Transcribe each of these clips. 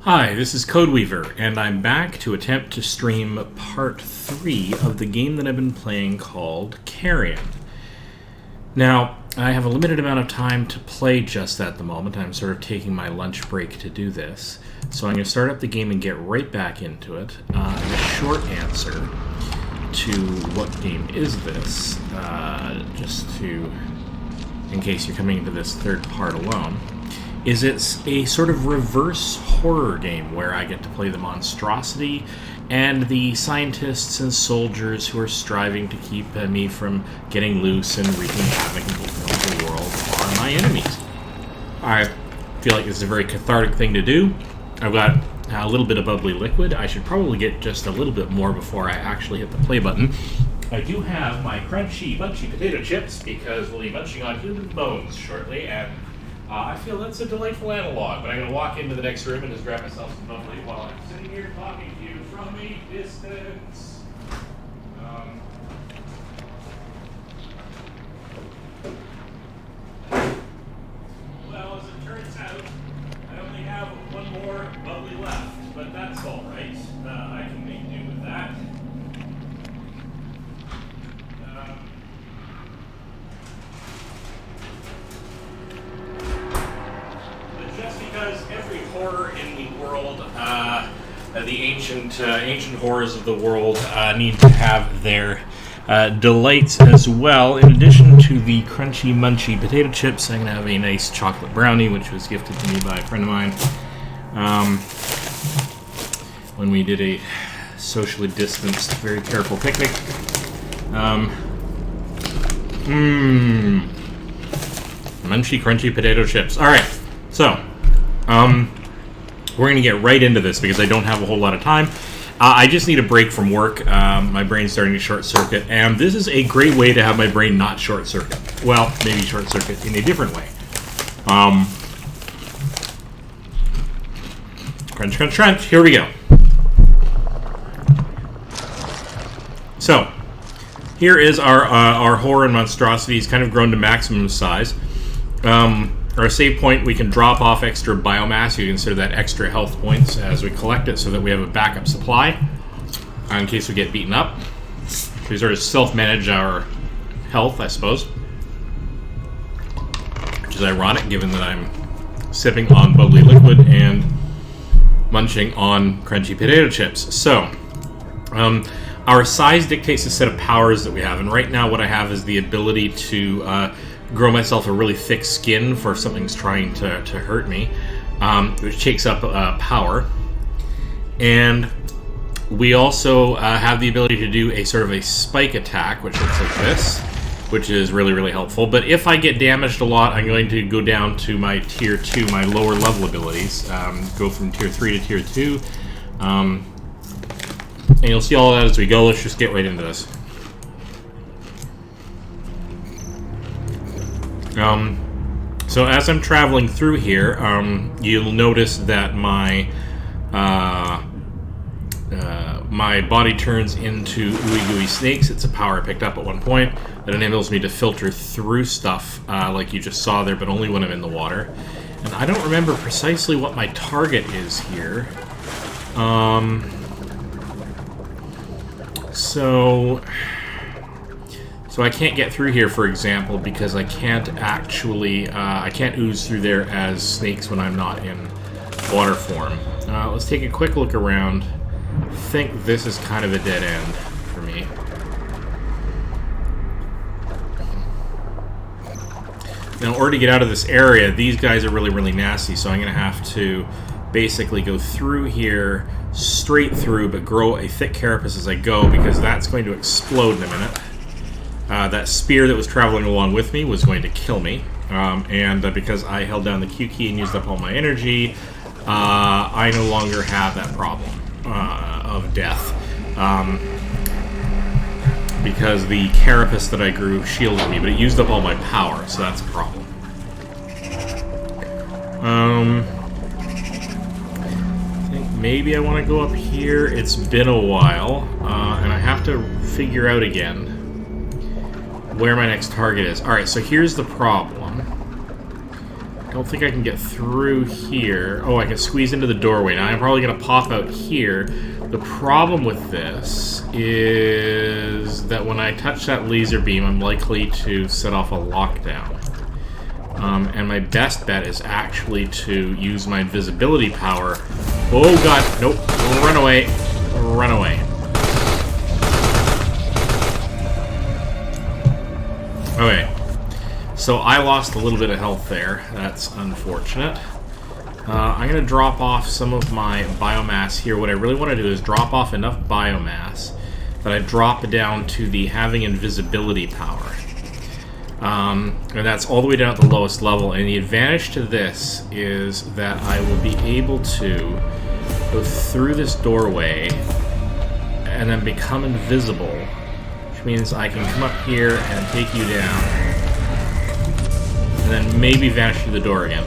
Hi, this is Codeweaver, and I'm back to attempt to stream part 3 of the game that I've been playing called Carrion. Now, I have a limited amount of time to play just at the moment. I'm sort of taking my lunch break to do this. So I'm going to start up the game and get right back into it. The short answer to what game is this, in case you're coming into this third part alone, is it's a sort of reverse horror game where I get to play the monstrosity and the scientists and soldiers who are striving to keep me from getting loose and wreaking havoc and fulfilling the world are my enemies. I feel like this is a very cathartic thing to do. I've got a little bit of bubbly liquid. I should probably get just a little bit more before I actually hit the play button. I do have my crunchy, munchy potato chips because we'll be munching on human bones shortly, and I feel that's a delightful analog, but I'm going to walk into the next room and just grab myself some bubbly while I'm sitting here talking to you from a distance. Well, as it turns out, I only have one more bubbly left, but that's all right. I can make do with that. Just because every horror in the world, the ancient horrors of the world, need to have their delights as well. In addition to the crunchy, munchy potato chips, I'm going to have a nice chocolate brownie, which was gifted to me by a friend of mine when we did a socially distanced, very careful picnic. Munchy, crunchy potato chips. All right. So, we're going to get right into this because I don't have a whole lot of time. I just need a break from work. My brain's starting to short circuit, and this is a great way to have my brain not short circuit. Well, maybe short circuit in a different way. Crunch, crunch, crunch. Here we go. So, here is our horror and monstrosities kind of grown to maximum size. Our save point, we can drop off extra biomass. You consider that extra health points as we collect it so that we have a backup supply in case we get beaten up. We sort of self-manage our health, I suppose. Which is ironic given that I'm sipping on bubbly liquid and munching on crunchy potato chips. So, our size dictates the set of powers that we have. And right now what I have is the ability to grow myself a really thick skin for if something's trying to hurt me, which takes up power. And we also have the ability to do a sort of a spike attack, which looks like this, which is really, really helpful. But if I get damaged a lot, I'm going to go down to my tier 2, my lower level abilities, go from tier 3 to tier 2. And you'll see all that as we go. Let's just get right into this. So as I'm traveling through here, you'll notice that my my body turns into ooey gooey snakes. It's a power I picked up at one point that enables me to filter through stuff like you just saw there, but only when I'm in the water. And I don't remember precisely what my target is here. So I can't get through here, for example, because I can't actually, I can't ooze through there as snakes when I'm not in water form. Let's take a quick look around. I think this is kind of a dead end for me. Now, in order to get out of this area, these guys are really, really nasty, so I'm going to have to basically go through here, straight through, but grow a thick carapace as I go, because that's going to explode in a minute. That spear that was traveling along with me was going to kill me, and because I held down the Q key and used up all my energy, I no longer have that problem of death, because the carapace that I grew shielded me, but it used up all my power, so that's a problem. I think maybe I want to go up here. It's been a while, and I have to figure out again where my next target is. Alright, so here's the problem. don't think I can get through here. Oh, I can squeeze into the doorway. Now I'm probably going to pop out here. The problem with this is that when I touch that laser beam, I'm likely to set off a lockdown. And my best bet is actually to use my invisibility power. Oh god, nope. Run away. Run away. Okay. So I lost a little bit of health there. That's unfortunate. I'm going to drop off some of my biomass here. What I really want to do is drop off enough biomass that I drop down to the having invisibility power. And that's all the way down at the lowest level. And the advantage to this is that I will be able to go through this doorway and then become invisible, which means I can come up here and take you down, and then maybe vanish through the door again.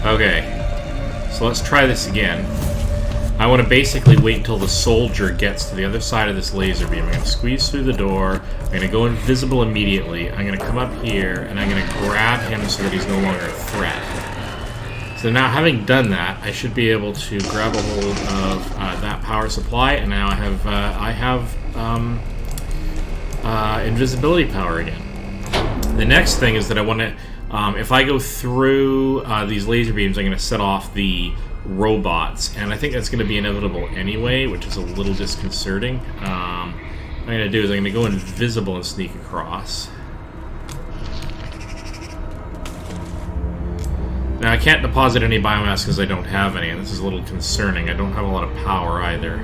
Okay, so let's try this again. I want to basically wait until the soldier gets to the other side of this laser beam. I'm going to squeeze through the door. I'm going to go invisible immediately. I'm going to come up here, and I'm going to grab him so that he's no longer a threat. So now, having done that, I should be able to grab a hold of that power supply, and now I have invisibility power again. The next thing is that I want to, if I go through these laser beams, I'm going to set off the robots, and I think that's going to be inevitable anyway, which is a little disconcerting. What I'm going to do is I'm going to go invisible and sneak across. Now I can't deposit any biomass because I don't have any, and this is a little concerning. I don't have a lot of power either.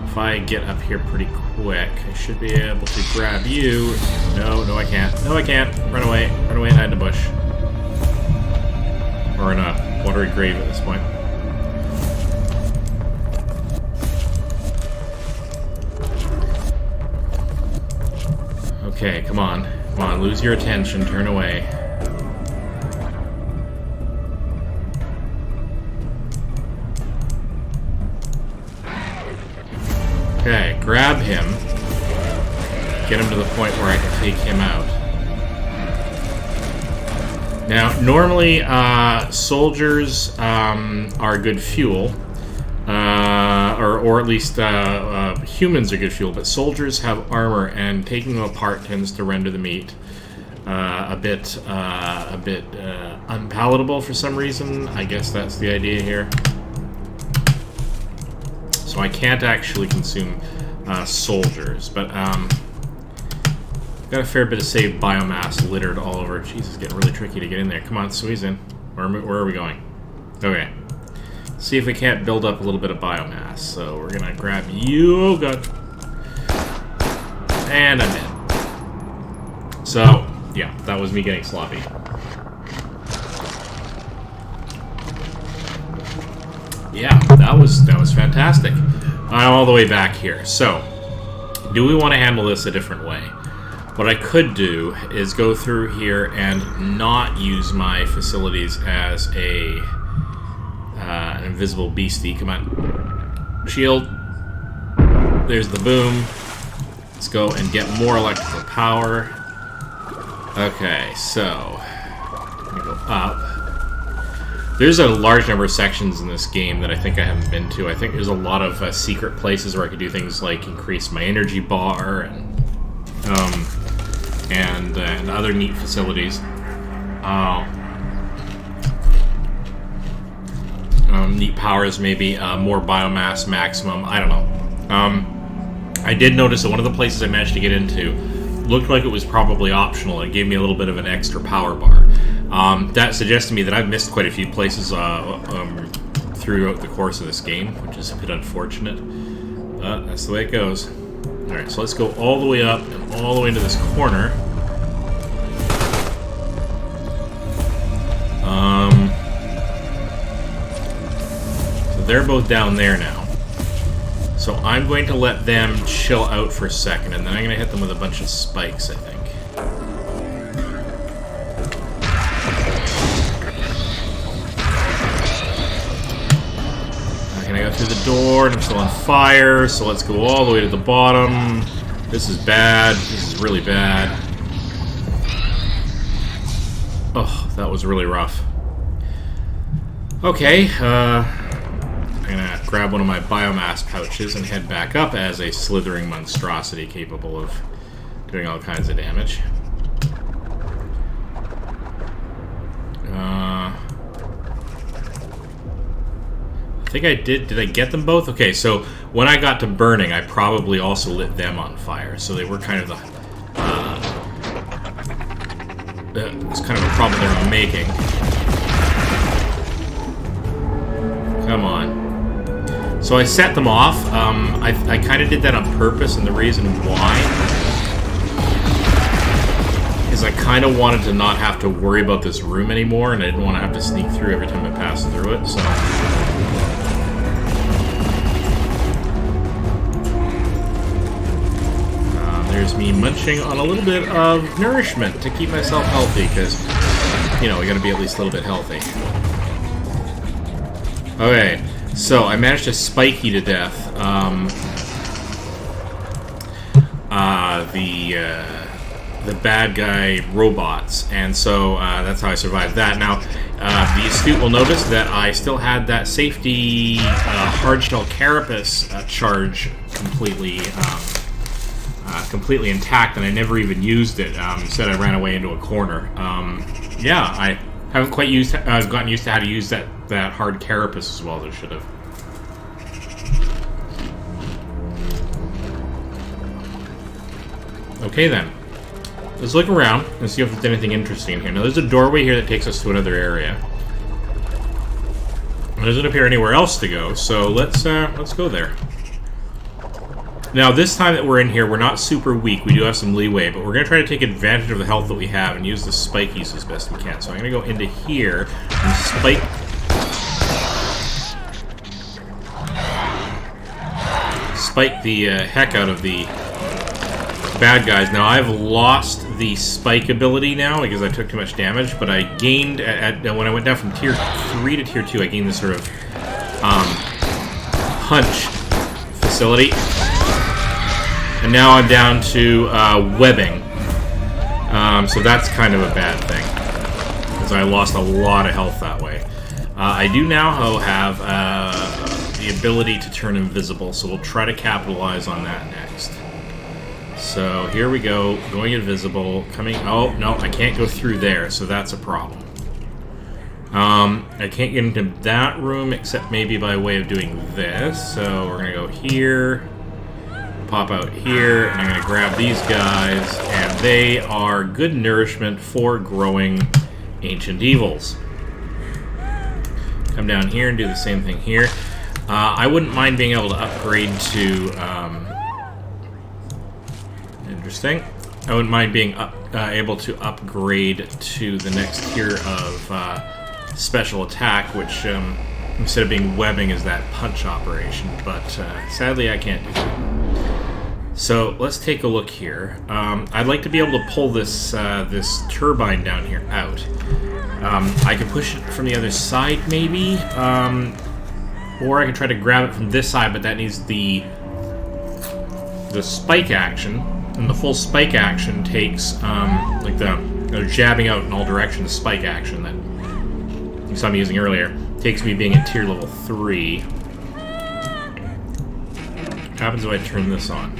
If I get up here pretty quick, I should be able to grab you. No, I can't. No, I can't. Run away and hide in the bush. Or in a watery grave at this point. Okay, come on. Come on, lose your attention, turn away. Okay, grab him. Get him to the point where I can take him out. Now, normally, soldiers are good fuel. Or at least humans are good fuel, but soldiers have armor, and taking them apart tends to render the meat a bit unpalatable for some reason. I guess that's the idea here. So I can't actually consume soldiers, but got a fair bit of saved biomass littered all over. Jeez, it's getting really tricky to get in there. Come on, squeeze in. Where are we going? Okay. See if we can't build up a little bit of biomass. So we're gonna grab you. Oh god. And I'm in. So, yeah, that was me getting sloppy. Yeah, that was fantastic. I'm all the way back here. So, do we want to handle this a different way? What I could do is go through here and not use my facilities as an invisible beastie. Come on. Shield. There's the boom. Let's go and get more electrical power. Okay, so let me go up. There's a large number of sections in this game that I think I haven't been to. I think there's a lot of secret places where I could do things like increase my energy bar and other neat facilities. Neat powers, maybe more biomass maximum. I don't know. I did notice that one of the places I managed to get into looked like it was probably optional. It gave me a little bit of an extra power bar. That suggests to me that I've missed quite a few places throughout the course of this game, which is a bit unfortunate. That's the way it goes. Alright, so let's go all the way up and all the way into this corner. So they're both down there now. So I'm going to let them chill out for a second, and then I'm going to hit them with a bunch of spikes, I think. I'm going to go through the door, and I'm still on fire, so let's go all the way to the bottom. This is bad. This is really bad. Oh, that was really rough. Okay, I'm gonna grab one of my biomass pouches and head back up as a slithering monstrosity capable of doing all kinds of damage. I think I did. Did I get them both? Okay, so when I got to burning, I probably also lit them on fire. So they were kind of it's kind of a problem they were making. Come on. So I set them off. I kind of did that on purpose, and the reason why is I kind of wanted to not have to worry about this room anymore, and I didn't want to have to sneak through every time I passed through it, so... There's me munching on a little bit of nourishment to keep myself healthy, because, you know, we gotta be at least a little bit healthy. Okay, so I managed to spike you to death. The bad guy robots, and so that's how I survived that. Now, the astute will notice that I still had that safety hardshell carapace charge completely intact, and I never even used it. Instead, I ran away into a corner. Yeah, I haven't quite gotten used to how to use that hard carapace as well as I should have. Okay then. Let's look around and see if there's anything interesting in here. Now, there's a doorway here that takes us to another area. It doesn't appear anywhere else to go, so let's go there. Now, this time that we're in here, we're not super weak. We do have some leeway, but we're going to try to take advantage of the health that we have and use the spikies as best we can. So I'm going to go into here and spike the heck out of the bad guys. Now, I've lost the spike ability now because I took too much damage, but I gained, when I went down from tier 3 to tier 2, I gained this sort of punch facility. And now I'm down to webbing. So that's kind of a bad thing, because I lost a lot of health that way. I do now have the ability to turn invisible, so we'll try to capitalize on that next. So here we go, going invisible, coming... Oh, no, I can't go through there, so that's a problem. I can't get into that room except maybe by way of doing this, so we're going to go here, pop out here, and I'm going to grab these guys, and they are good nourishment for growing ancient evils. Come down here and do the same thing here. I wouldn't mind being able to upgrade to... Interesting. I wouldn't mind being able to upgrade to the next tier of special attack, which instead of being webbing is that punch operation, but sadly I can't do that. So let's take a look here. I'd like to be able to pull this this turbine down here out. I could push it from the other side maybe, or I could try to grab it from this side, but that needs the spike action. And the full spike action takes, like the jabbing out in all directions spike action that you saw me using earlier, takes me being at tier level 3. What happens if I turn this on?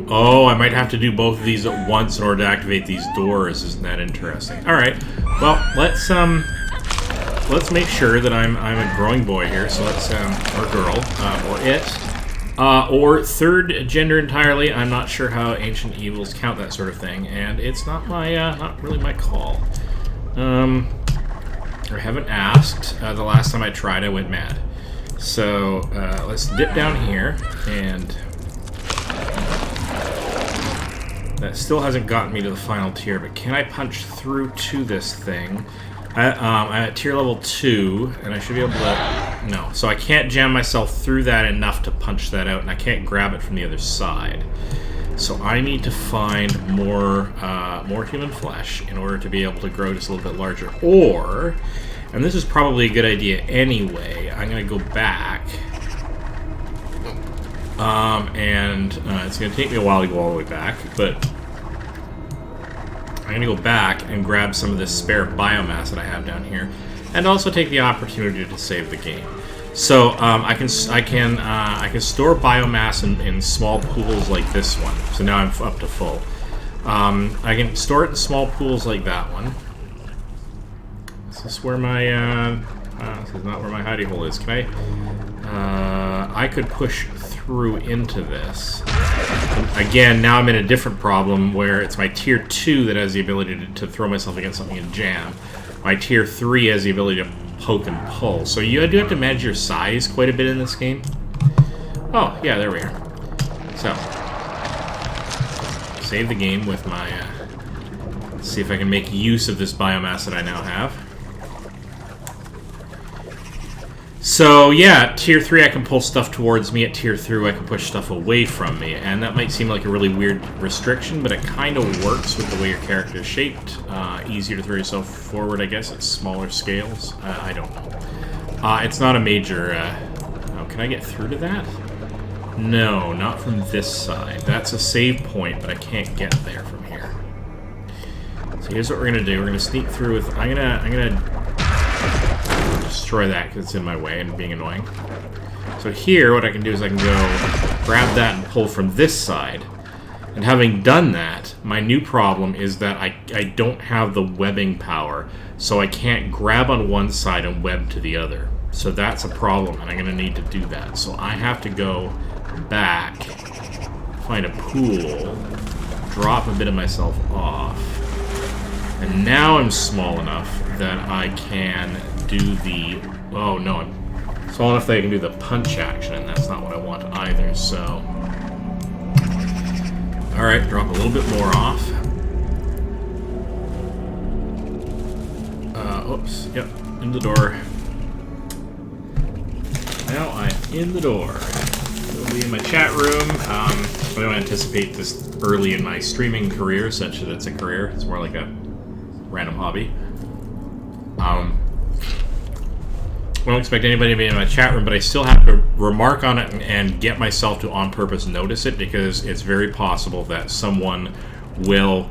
Oh, I might have to do both of these at once in order to activate these doors. Isn't that interesting? Alright, well, let's make sure that I'm a growing boy here, so let's, or girl, or it. Or third gender entirely. I'm not sure how ancient evils count that sort of thing, and it's not my, not really my call. I haven't asked. The last time I tried, I went mad. So let's dip down here, and that still hasn't gotten me to the final tier. But can I punch through to this thing? I'm at tier level 2, and I should be able to... No, so I can't jam myself through that enough to punch that out, and I can't grab it from the other side. So I need to find more human flesh in order to be able to grow just a little bit larger. Or, and this is probably a good idea anyway, I'm going to go back. And it's going to take me a while to go all the way back, but I'm going to go back and grab some of this spare biomass that I have down here, and also take the opportunity to save the game. So I can store biomass in small pools like this one. So now I'm up to full. I can store it in small pools like that one. Is this where my this is not where my hidey hole is. Can I could push through into this. Again, now I'm in a different problem where it's my tier 2 that has the ability to throw myself against something and jam. My tier 3 has the ability to poke and pull. So you do have to manage your size quite a bit in this game. Oh, yeah, there we are. So, save the game with my... let's see if I can make use of this biomass that I now have. So, yeah, at tier 3 I can pull stuff towards me. At tier 3 I can push stuff away from me. And that might seem like a really weird restriction, but it kind of works with the way your character is shaped. Easier to throw yourself forward, I guess, at smaller scales. I don't know. It's not a major... oh, can I get through to that? No, not from this side. That's a save point, but I can't get there from here. So here's what we're going to do. We're going to sneak through with... I'm gonna destroy that because it's in my way and being annoying. So here, what I can do is I can go grab that and pull from this side. And having done that, my new problem is that I don't have the webbing power, so I can't grab on one side and web to the other. So that's a problem, and I'm going to need to do that. So I have to go back, find a pool, drop a bit of myself off, and now I'm small enough that I can do the... oh no, I'm small enough that I can do the punch action, and that's not what I want either, so... Alright, drop a little bit more off. Oops, yep, in the door. Now I'm in the door. We'll be in my chat room. I don't anticipate this early in my streaming career, such that it's a career. It's more like a random hobby. I don't expect anybody to be in my chat room, but I still have to remark on it and get myself to on purpose notice it, because it's very possible that someone will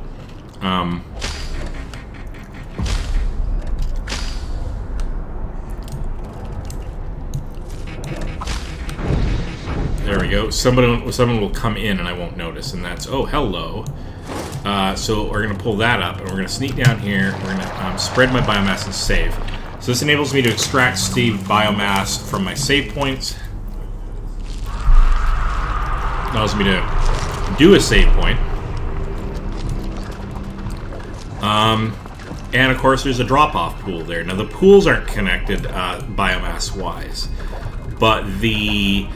there we go. Someone will come in and I won't notice, and that's, oh, hello. So we're going to pull that up, and we're going to sneak down here. We're going to spread my biomass and save. So this enables me to extract Steve biomass from my save points. Allows me to do a save point. And of course there's a drop-off pool there. Now the pools aren't connected biomass-wise, but the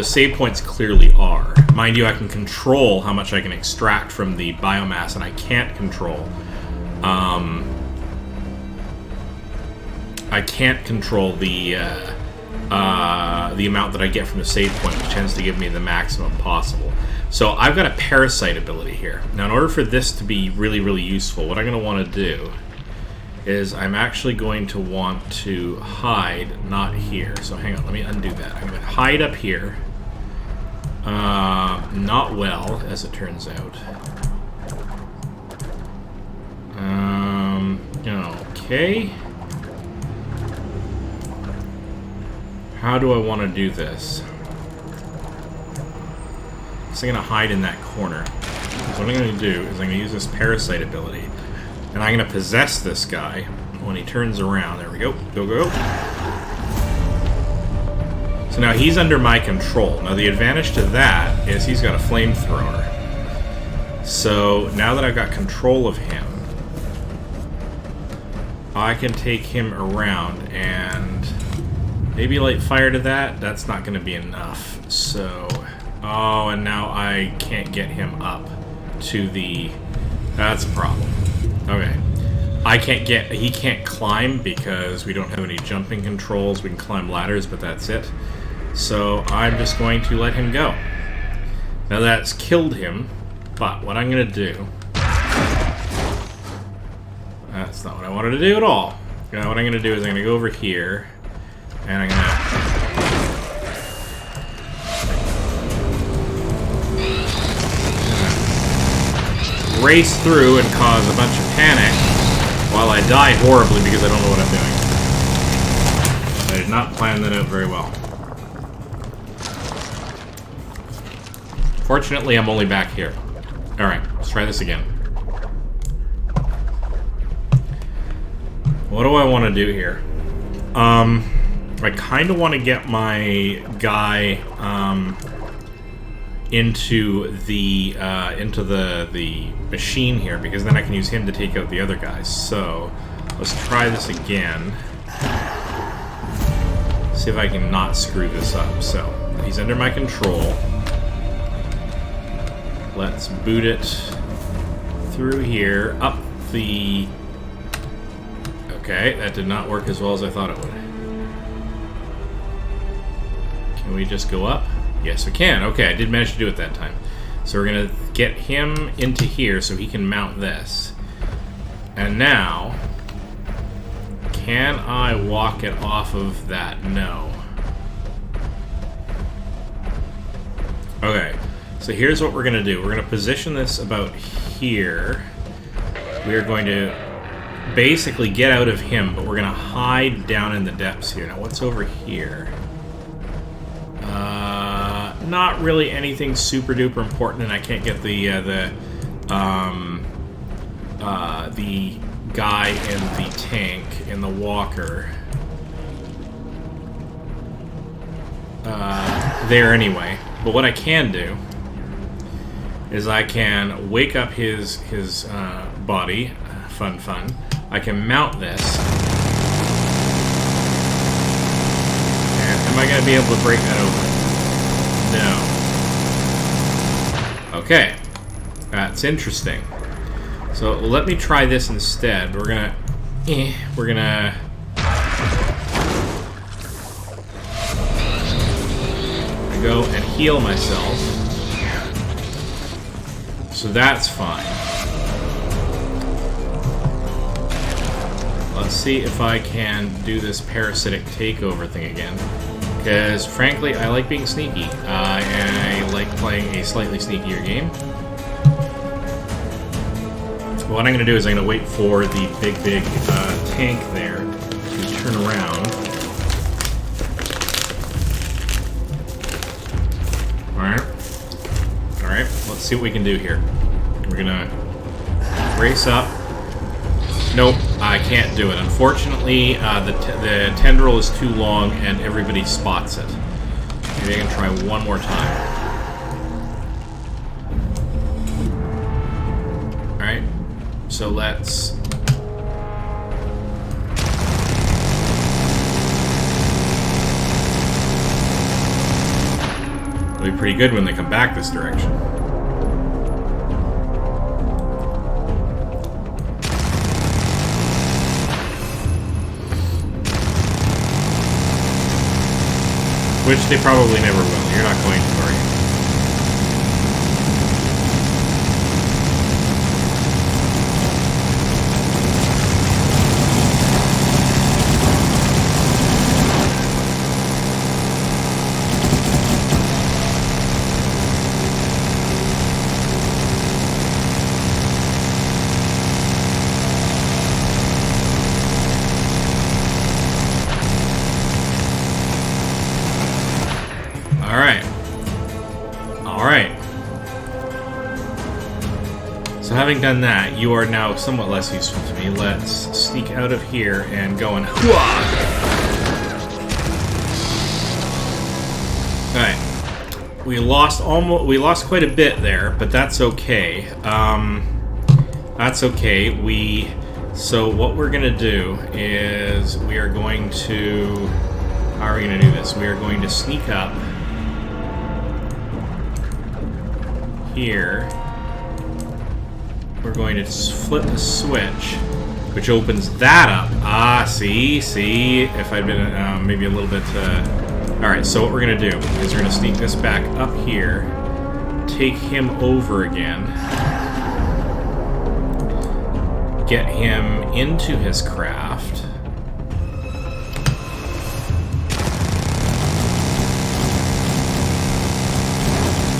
save points clearly are. Mind you, I can control how much I can extract from the biomass, and I can't control the amount that I get from the save point, which tends to give me the maximum possible. So I've got a parasite ability here. Now in order for this to be really, really useful, what I'm going to want to do is I'm actually going to want to hide, not here. So hang on, let me undo that. I'm going to hide up here. Not well, as it turns out. Okay. How do I want to do this? So I'm going to hide in that corner. So what I'm going to do is I'm going to use this parasite ability, and I'm going to possess this guy when he turns around. There we go. Go, go, go. So now he's under my control. Now the advantage to that is he's got a flamethrower. So now that I've got control of him, I can take him around and maybe light fire to that. That's not going to be enough. So, oh, and now I can't get him up to the... That's a problem. Okay. He can't climb because we don't have any jumping controls. We can climb ladders, but that's it. So I'm just going to let him go. Now that's killed him, but what I'm going to do... That's not what I wanted to do at all. Now what I'm going to do is I'm going to go over here, and I'm going to... race through and cause a bunch of panic while I die horribly because I don't know what I'm doing. I did not plan that out very well. Fortunately, I'm only back here. Alright, let's try this again. What do I want to do here? I kind of want to get my guy into the machine here, because then I can use him to take out the other guys. So let's try this again. See if I can not screw this up. So he's under my control. Let's boot it through here, up the... Okay, that did not work as well as I thought it would. Can we just go up? Yes, we can. Okay, I did manage to do it that time. So we're going to get him into here so he can mount this. And now, can I walk it off of that? No. Okay, so here's what we're going to do. We're going to position this about here. We are going to basically get out of him, but we're going to hide down in the depths here. Now, what's over here? Not really anything super duper important, and I can't get the guy in the tank, in the walker. There anyway. But what I can do is I can wake up his body. Fun. I can mount this. And am I going to be able to break that open? No. Okay. That's interesting. So let me try this instead. We're gonna go and heal myself. So that's fine. Let's see if I can do this parasitic takeover thing again. Because, frankly, I like being sneaky. And I like playing a slightly sneakier game. What I'm going to do is I'm going to wait for the big tank there to turn around. Alright, let's see what we can do here. We're going to race up. Nope, I can't do it. Unfortunately, the tendril is too long and everybody spots it. Maybe I can try one more time. Alright, so let's... It'll be pretty good when they come back this direction. Which they probably never will. You're not going to, are you? Alright. So having done that, you are now somewhat less useful to me. Let's sneak out of here and go and... Alright. We lost quite a bit there, but that's okay. That's okay. So what we're gonna do is we are going to... How are we gonna do this? We are going to sneak up here. We're going to flip the switch, which opens that up. Ah, see, if I'd been maybe a little bit... Alright, so what we're going to do is we're going to sneak this back up here, take him over again, get him into his craft,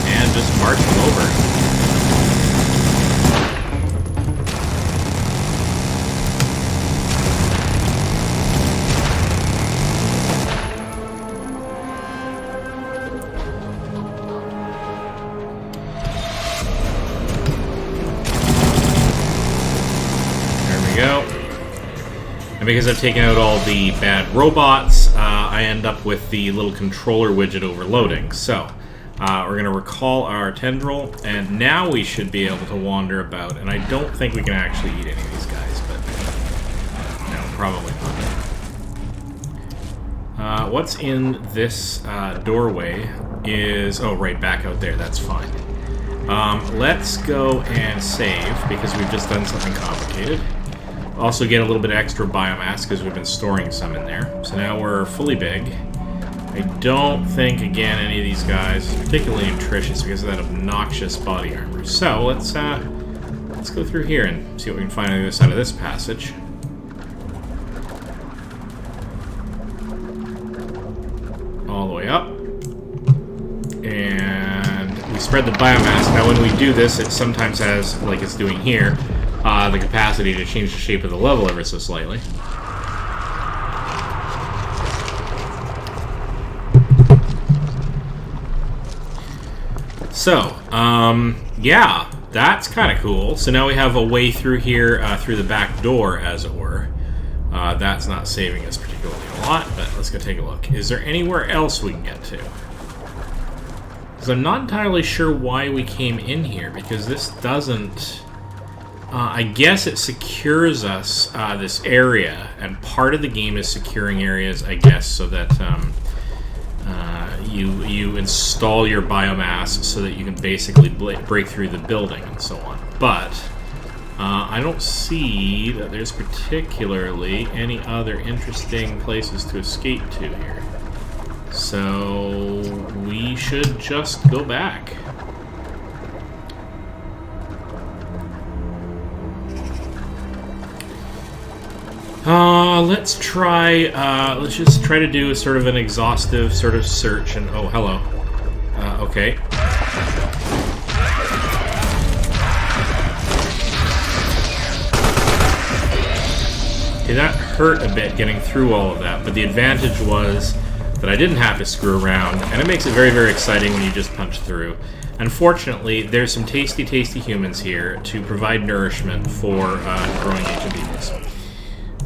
and just march him over. we go. And because I've taken out all the bad robots, I end up with the little controller widget overloading. So, we're going to recall our tendril, and now we should be able to wander about. And I don't think we can actually eat any of these guys, but no, probably not. What's in this doorway is... Oh, right, back out there. That's fine. Let's go and save, because we've just done something complicated. Also get a little bit of extra biomass, because we've been storing some in there. So now we're fully big. I don't think, again, any of these guys is particularly nutritious because of that obnoxious body armor. So let's go through here and see what we can find on the other side of this passage. All the way up. And we spread the biomass. Now when we do this, it sometimes has, like it's doing here, the capacity to change the shape of the level ever so slightly. So, yeah, that's kind of cool. So now we have a way through here, through the back door, as it were. That's not saving us particularly a lot, but let's go take a look. Is there anywhere else we can get to? Because I'm not entirely sure why we came in here, because this doesn't... I guess it secures us, this area, and part of the game is securing areas, I guess, so that you install your biomass so that you can basically break through the building and so on. But I don't see that there's particularly any other interesting places to escape to here. So we should just go back. Let's try, let's just try to do a sort of an exhaustive sort of search and, oh, hello. Okay. Okay, that hurt a bit getting through all of that, but the advantage was that I didn't have to screw around, and it makes it very, very exciting when you just punch through. Unfortunately, there's some tasty, tasty humans here to provide nourishment for growing HMBs.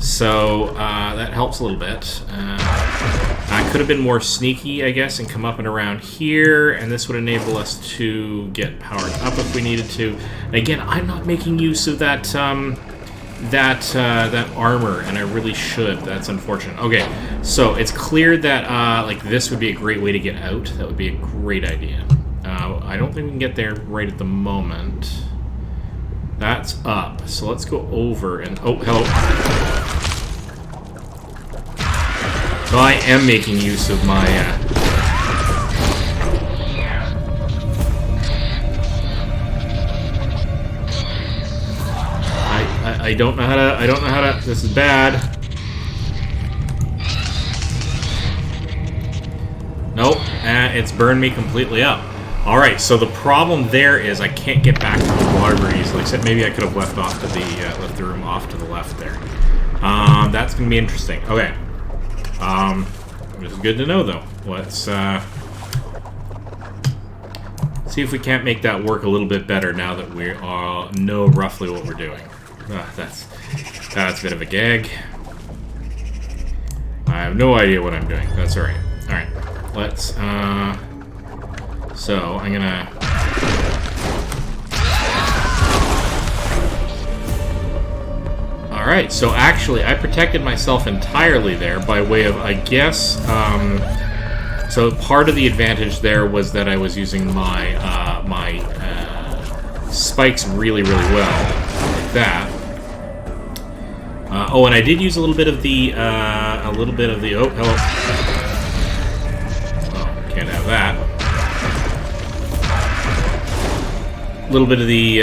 So, that helps a little bit. I could have been more sneaky, I guess, and come up and around here, and this would enable us to get powered up if we needed to. And again, I'm not making use of that, that armor, and I really should. That's unfortunate. Okay, so it's clear that, like, this would be a great way to get out. That would be a great idea. I don't think we can get there right at the moment. That's up. So let's go over and... Oh, hello. So I am making use of my... I don't know how to... I don't know how to... This is bad. Nope. It's burned me completely up. Alright, so the problem there is I can't get back to the water very easily. Except maybe I could have left off to the left the room off to the left there. That's gonna be interesting. Okay. This is good to know though. Let's see if we can't make that work a little bit better now that we know roughly what we're doing. That's a bit of a gag. I have no idea what I'm doing. That's alright. Alright. Let's so I'm gonna... Alright, so actually I protected myself entirely there by way of, I guess, so part of the advantage there was that I was using my, spikes really, really well, like that. Oh, and I did use a little bit of the, oh, hello. Oh, can't have that. A little bit of the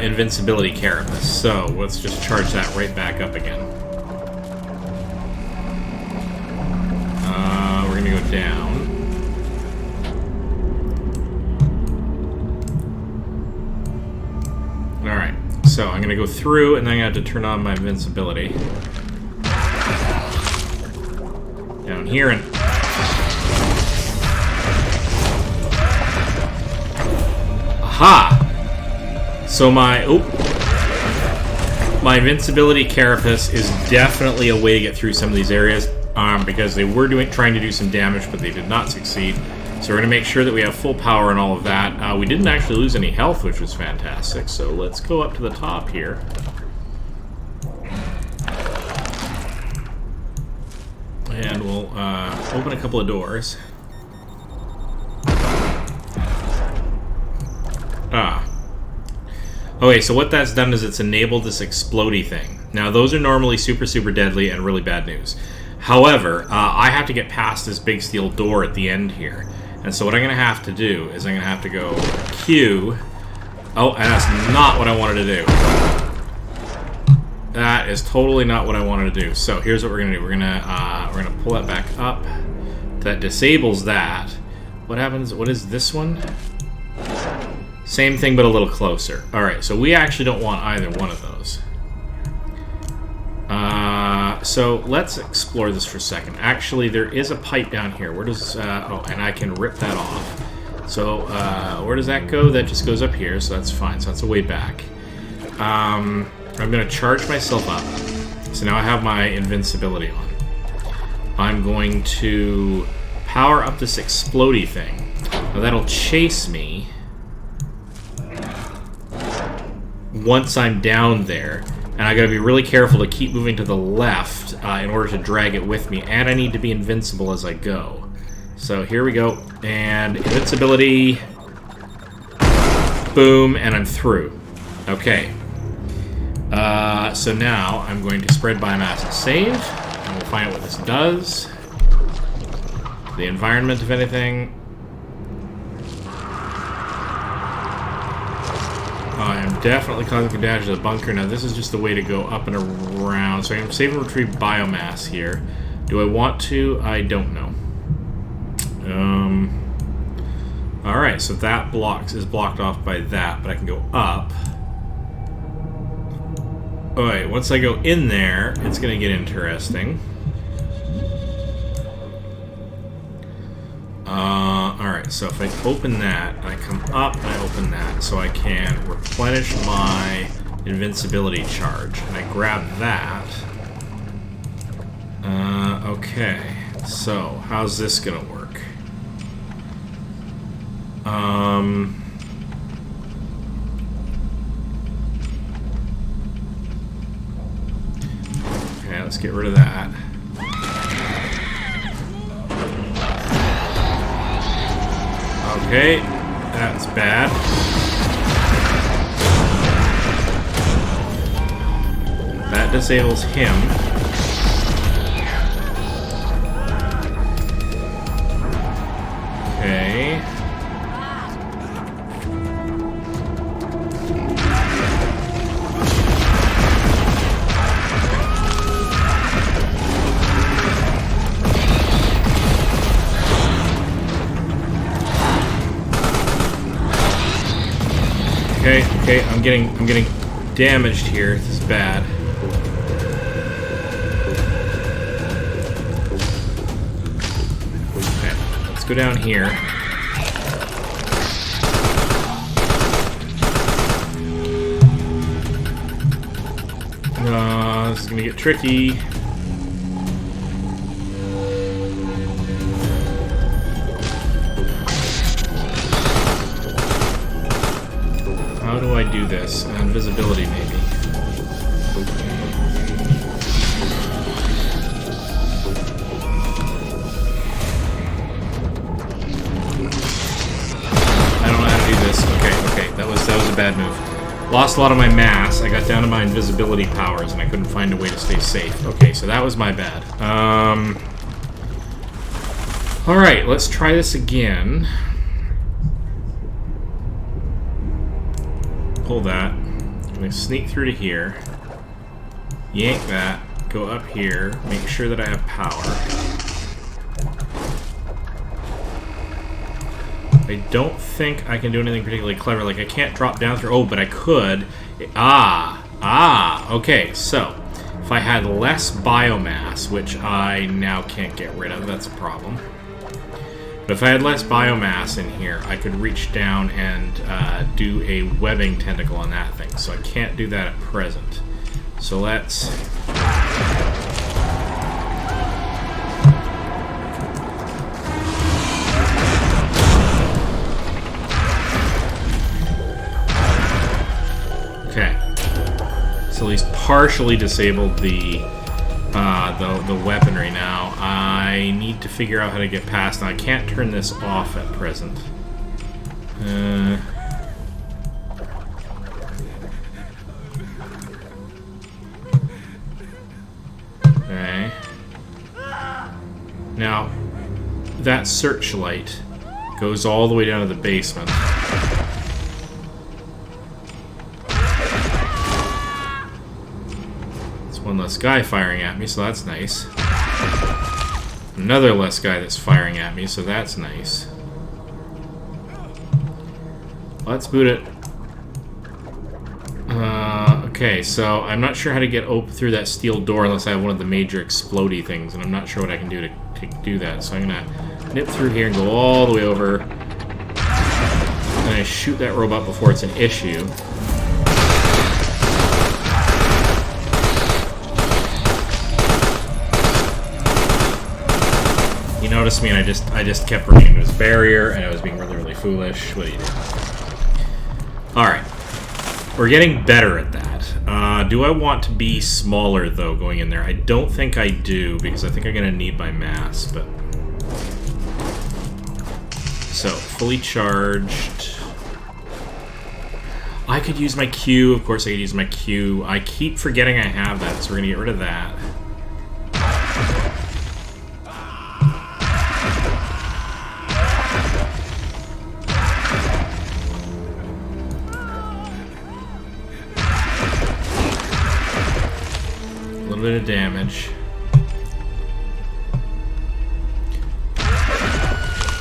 invincibility carapace, so let's just charge that right back up again. We're gonna go down. Alright, so I'm gonna go through and then I'm gonna have to turn on my invincibility. Down here and... Aha! So my my invincibility carapace is definitely a way to get through some of these areas, because they were trying to do some damage, but they did not succeed. So we're going to make sure that we have full power and all of that. We didn't actually lose any health, which was fantastic. So let's go up to the top here. And we'll open a couple of doors. Okay, so what that's done is it's enabled this explodey thing. Now, those are normally super, super deadly and really bad news. However, I have to get past this big steel door at the end here. And so what I'm going to have to do is I'm going to have to go Q. Oh, and that's not what I wanted to do. That is totally not what I wanted to do. So here's what we're going to do. We're going to pull that back up. That disables that. What happens? What is this one? Same thing, but a little closer. All right, so we actually don't want either one of those. So let's explore this for a second. Actually, there is a pipe down here. Where does... oh, and I can rip that off. So where does that go? That just goes up here, so that's fine. So that's a way back. I'm going to charge myself up. So now I have my invincibility on. I'm going to power up this explodey thing. Now that'll chase me once I'm down there. And I gotta be really careful to keep moving to the left in order to drag it with me. And I need to be invincible as I go. So here we go. And invincibility. Boom, and I'm through. Okay. So now I'm going to spread biomass and save. And we'll find out what this does. The environment, if anything. I am definitely causing damage to the bunker. Now this is just the way to go up and around. So I'm save and retrieve biomass here. Do I want to? I don't know. Alright, so that is blocked off by that, but I can go up. Alright, once I go in there, it's going to get interesting. Alright, so if I open that, I come up and I open that, so I can replenish my invincibility charge. And I grab that. Okay, so how's this gonna work? Okay, let's get rid of that. Okay, that's bad. That disables him. Okay. Okay, I'm getting damaged here. This is bad. Okay, let's go down here. This is gonna get tricky. How do I do this? Invisibility, maybe. I don't know how to do this. Okay, that was a bad move. Lost a lot of my mass. I got down to my invisibility powers, and I couldn't find a way to stay safe. Okay, so that was my bad. All right, let's try this again. Pull that. I'm going to sneak through to here. Yank that. Go up here. Make sure that I have power. I don't think I can do anything particularly clever. Like, I can't drop down through... Oh, but I could. Okay, so... If I had less biomass, which I now can't get rid of, that's a problem. But if I had less biomass in here, I could reach down and do a webbing tentacle on that thing. So I can't do that at present. So let's... Okay. So at least partially disabled the weaponry now. I need to figure out how to get past. Now I can't turn this off at present. Okay. Now, that searchlight goes all the way down to the basement. It's one less guy firing at me, so that's nice. Another less guy that's firing at me, so that's nice. Let's boot it. Okay, so I'm not sure how to get through that steel door unless I have one of the major explodey things, and I'm not sure what I can do to do that. So I'm gonna nip through here and go all the way over. And I shoot that robot before it's an issue. He noticed me, and I just kept running into his barrier, and I was being really, really foolish. What do you do? Alright. We're getting better at that. Do I want to be smaller, though, going in there? I don't think I do, because I think I'm going to need my mass, but... So, fully charged. I could use my Q. Of course I could use my Q. I keep forgetting I have that, so we're going to get rid of that. Bit of damage.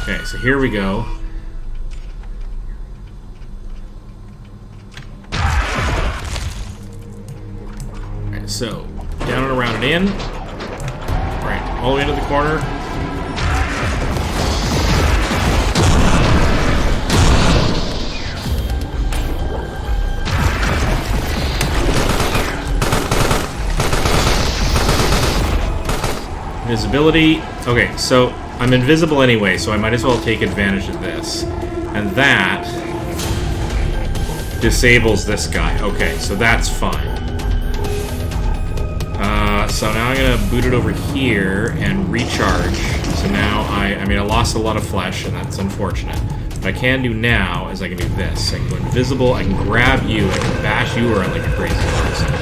Okay, so here we go. Alright, so down and around and in. Alright, all the way into the corner. Invisibility. Okay, so I'm invisible anyway, so I might as well take advantage of this. And that disables this guy. Okay, so that's fine. So now I'm going to boot it over here and recharge. So now I lost a lot of flesh, and that's unfortunate. What I can do now is I can do this. I can go invisible, I can grab you, I can bash you around like a crazy person.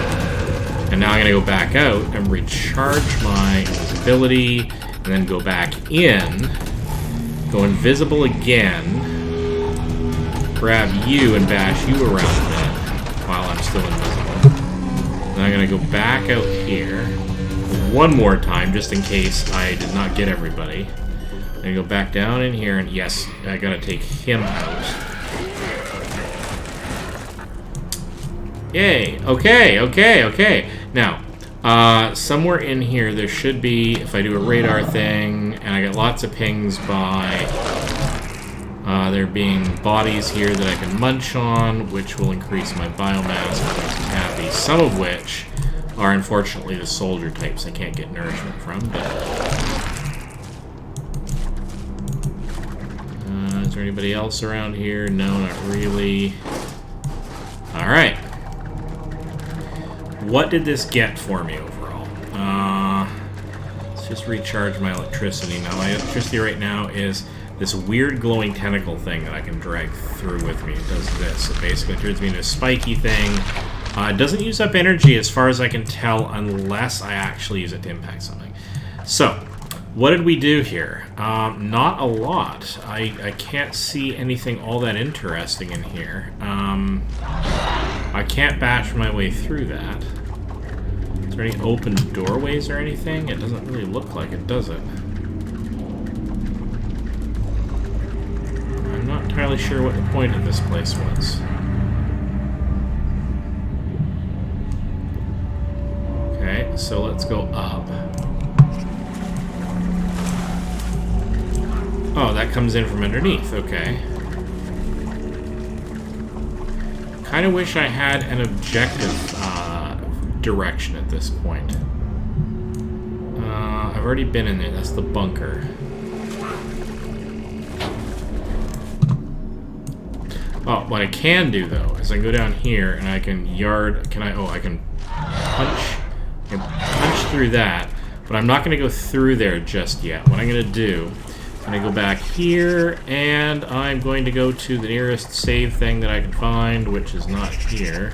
And now I'm going to go back out and recharge my invisibility, and then go back in, go invisible again, grab you and bash you around a bit while I'm still invisible. Then I'm going to go back out here one more time, just in case I did not get everybody. Then go back down in here, and yes, I got to take him out. Yay! Okay. Now, somewhere in here there should be, if I do a radar thing, and I get lots of pings by there being bodies here that I can munch on, which will increase my biomass, which makes me happy. Some of which are unfortunately the soldier types I can't get nourishment from. But is there anybody else around here? No, not really. All right. What did this get for me overall? Let's just recharge my electricity. Now, my electricity right now is this weird glowing tentacle thing that I can drag through with me. It does this. It basically turns me into a spiky thing. It doesn't use up energy as far as I can tell unless I actually use it to impact something. So, what did we do here? Not a lot. I can't see anything all that interesting in here. I can't bash my way through that. Is there any open doorways or anything? It doesn't really look like it, does it? I'm not entirely sure what the point of this place was. Okay, so let's go up. Oh, that comes in from underneath, okay. Kind of wish I had an objective direction at this point? I've already been in there. That's the bunker. Oh, what I can do, though, is I can go down here and I can yard... Can I... Oh, I can punch through that. But I'm not going to go through there just yet. What I'm going to do... I'm going to go back here, and I'm going to go to the nearest save thing that I can find, which is not here.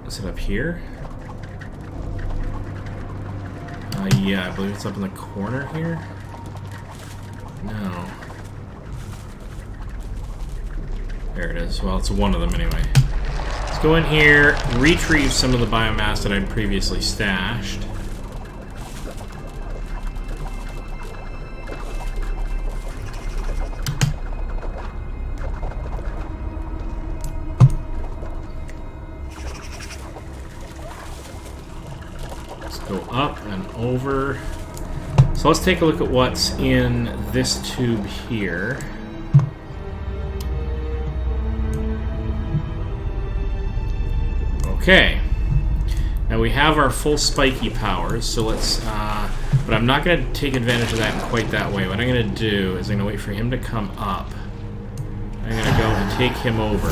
Is it up here? Yeah, I believe it's up in the corner here. No. There it is. Well, it's one of them anyway. Let's go in here, retrieve some of the biomass that I previously stashed. Let's go up and over. So let's take a look at what's in this tube here. Okay, now we have our full spiky powers, so let's, but I'm not going to take advantage of that in quite that way. What I'm going to do is I'm going to wait for him to come up. I'm going to go and take him over.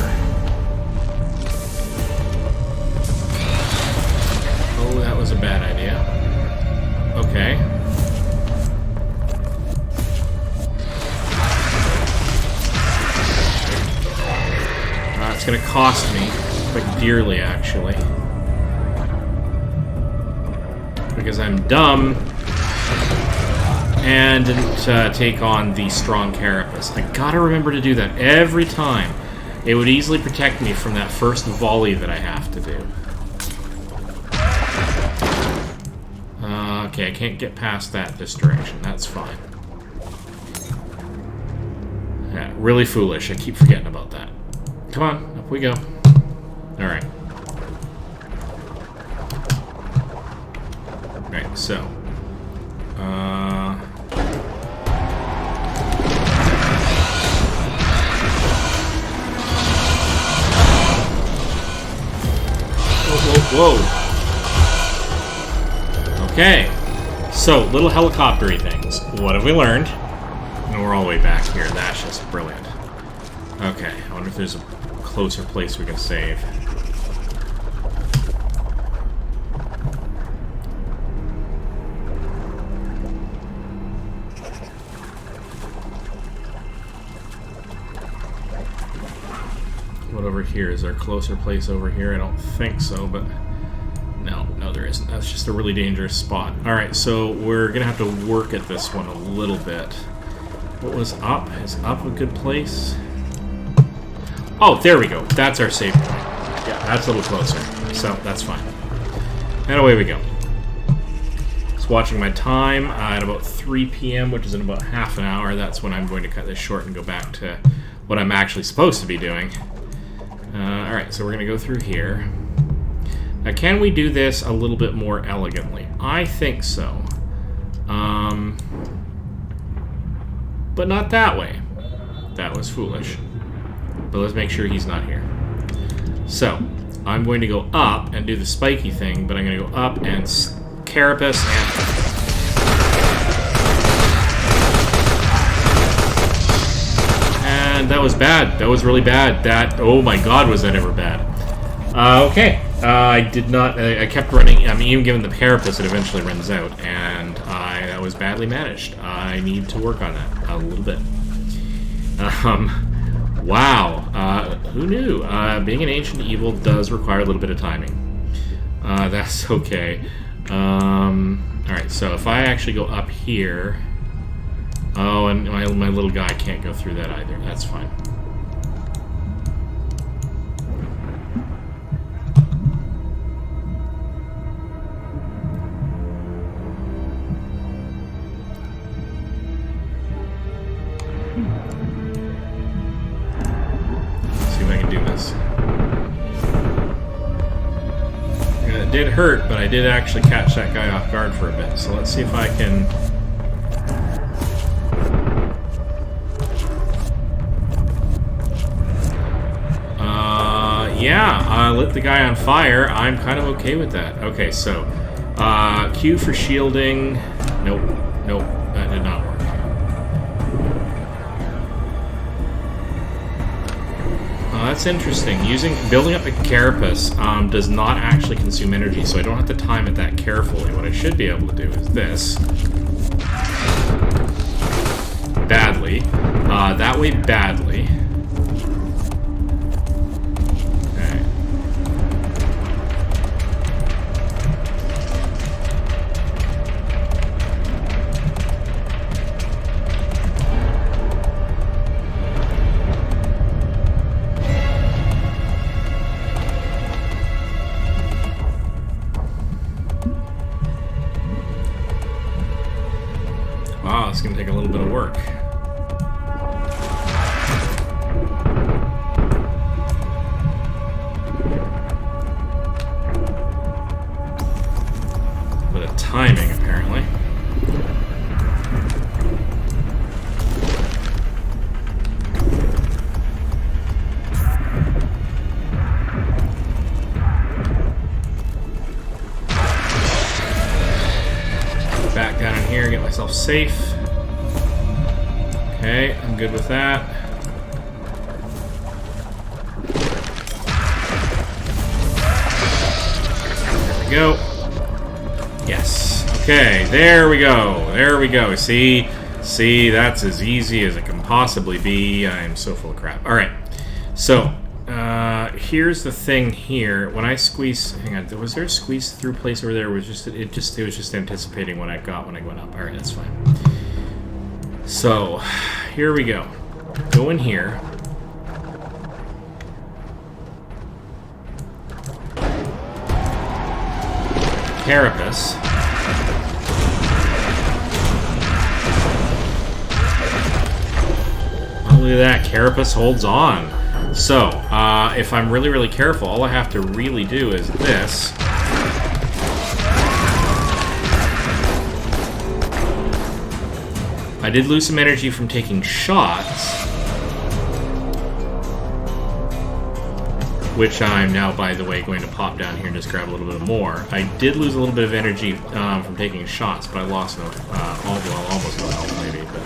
Oh, that was a bad idea. Okay. It's going to cost me quite dearly, actually, because I'm dumb and didn't take on the strong carapace. I gotta remember to do that every time. It would easily protect me from that first volley that I have to do. Okay, I can't get past that this direction. That's fine. Yeah, really foolish. I keep forgetting about that. Come on, up we go. Alright. Right, so. Whoa. Okay. So, little helicopter-y things. What have we learned? And we're all the way back here. That's just brilliant. Okay, I wonder if there's a closer place we can save. What over here? Is there a closer place over here? I don't think so, but no, there isn't. That's just a really dangerous spot. Alright, so we're gonna have to work at this one a little bit. What was up? Is up a good place? Oh, there we go. That's our save point. Yeah, that's a little closer. So, that's fine. And away we go. Just watching my time at about 3 p.m., which is in about half an hour. That's when I'm going to cut this short and go back to what I'm actually supposed to be doing. Alright, so we're going to go through here. Now, can we do this a little bit more elegantly? I think so. But not that way. That was foolish. But let's make sure he's not here. So, I'm going to go up and do the spiky thing, but I'm going to go up and carapace and that was bad. That was really bad. That, oh my god, was that ever bad. Okay. I did not, I kept running, I mean, even given the carapace, it eventually runs out, and that was badly managed. I need to work on that a little bit. Wow. Who knew? Being an ancient evil does require a little bit of timing. That's okay. Alright, so if I actually go up here... Oh, and my little guy can't go through that either. That's fine. It did hurt, but I did actually catch that guy off guard for a bit. So let's see if I can... lit the guy on fire, I'm kind of okay with that. Okay, so Q for shielding. Nope, nope, that did not work. That's interesting. Building up a carapace does not actually consume energy, so I don't have to time it that carefully. What I should be able to do is this. Badly. That way badly. Okay. Wow, it's going to take a little bit of work. Bit of timing, apparently. Back down in here, get myself safe. Okay, I'm good with that. There we go. Yes. Okay, there we go. There we go. See, that's as easy as it can possibly be. I am so full of crap. All right. So, here's the thing here. When I squeeze, hang on, was there a squeeze through place over there? It was just anticipating what I got when I went up. All right, that's fine. So, here we go. Go in here. Carapace. Oh, look at that. Carapace holds on. So, if I'm really, really careful, all I have to really do is this. I did lose some energy from taking shots, which I'm now, by the way, going to pop down here and just grab a little bit more. I did lose a little bit of energy from taking shots, but I lost almost no health, maybe. But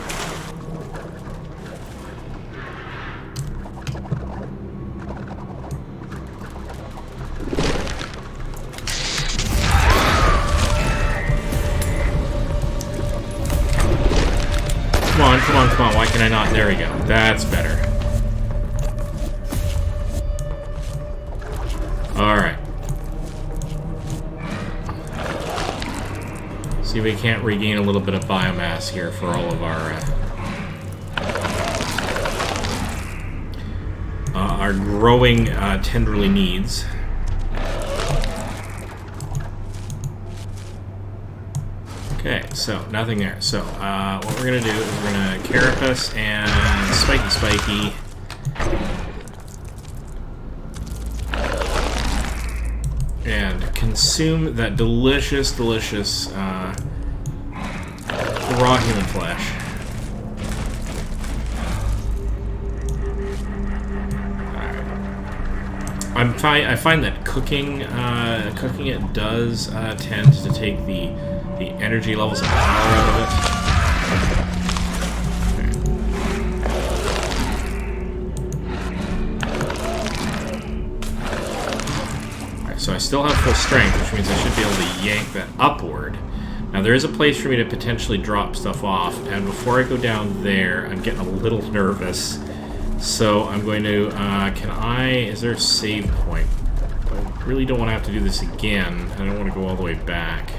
come on, why can I not? There we go. That's better. Alright. See if we can't regain a little bit of biomass here for all of our growing tenderly needs. Okay, so nothing there. So what we're gonna do is we're gonna carapace and spiky. And consume that delicious raw human flesh. Alright. I find that cooking it does tend to take the energy levels and power out of it. Okay. So I still have full strength, which means I should be able to yank that upward. Now there is a place for me to potentially drop stuff off, and before I go down there, I'm getting a little nervous. So I'm going to, is there a save point? I really don't want to have to do this again. I don't want to go all the way back.